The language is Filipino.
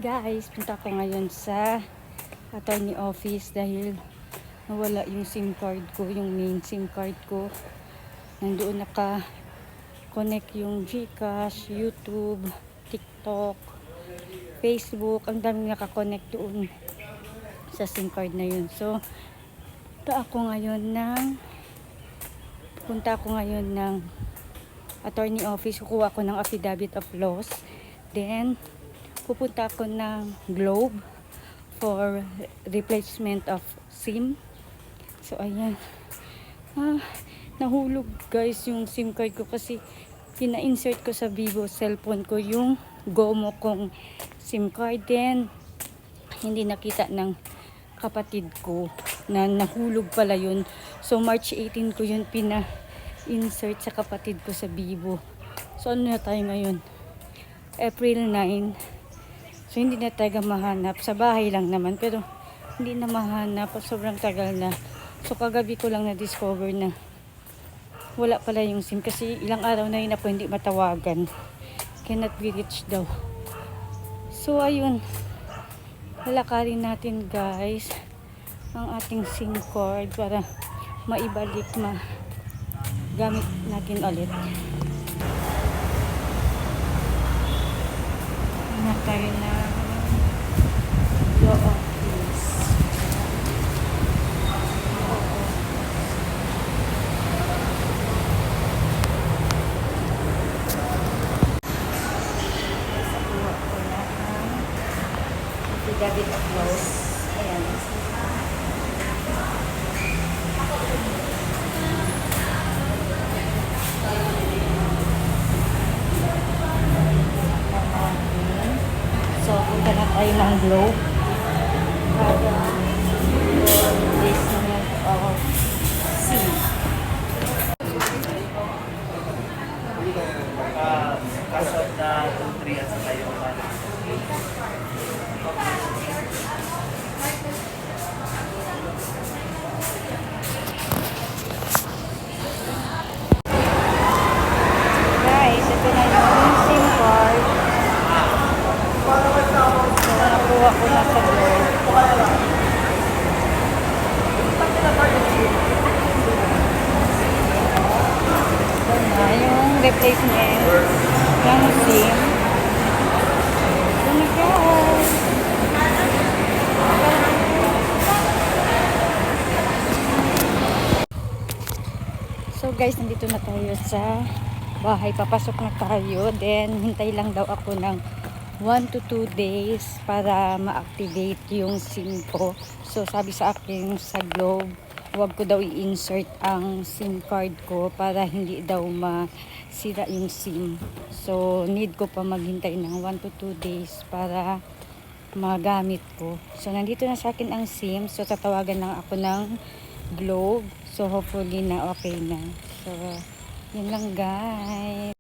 Guys, punta ko ngayon sa attorney office dahil nawala yung SIM card ko, yung main SIM card ko. Nandoon naka-connect yung GCash, YouTube, TikTok, Facebook. Ang daming naka-connect doon sa SIM card na yun. So, punta ako ngayon ng attorney office. Kukuha ko ng affidavit of loss. Then, pupunta ako ng Globe for replacement of SIM. So, ayan. Nahulog guys yung SIM card ko kasi pina-insert ko sa Vivo cellphone ko yung GOMO kong SIM card. Then, hindi nakita ng kapatid ko na nahulog pala yun. So, March 18 ko yun pina-insert sa kapatid ko sa Vivo. So, ano na tayo ngayon? April 9. So, hindi na tayo mahanap. Sa bahay lang naman. Pero, hindi na mahanap. Sobrang tagal na. So, kagabi ko lang na-discover na wala pala yung SIM. Kasi ilang araw na yun ako hindi matawagan. Cannot be reached daw. So, ayun. Lalakarin natin guys ang ating SIM card para maibalik gamit natin ulit. Na tayo na law office. Affidavit of loss. Ayan. So, punta na tayo ng Globe. Replacement of SIM. Cash out na 2-3 at saka yung Guys, ito na yung SIM card. So, nakuha ko na sa Globe. Ito na yung replacement ng SIM. Ito na guys. So guys, nandito na tayo sa bahay. Papasok na tayo. Then, hintay lang daw ako ng 1 to 2 days para ma-activate yung SIM ko. So, sabi sa akin sa Globe, huwag ko daw i-insert ang SIM card ko para hindi daw masira yung SIM. So, need ko pa maghintay ng 1 to 2 days para magamit ko. So, nandito na sa akin ang SIM. So, tatawagan lang ako ng Globe. So, hopefully na okay na. So, yun lang guys.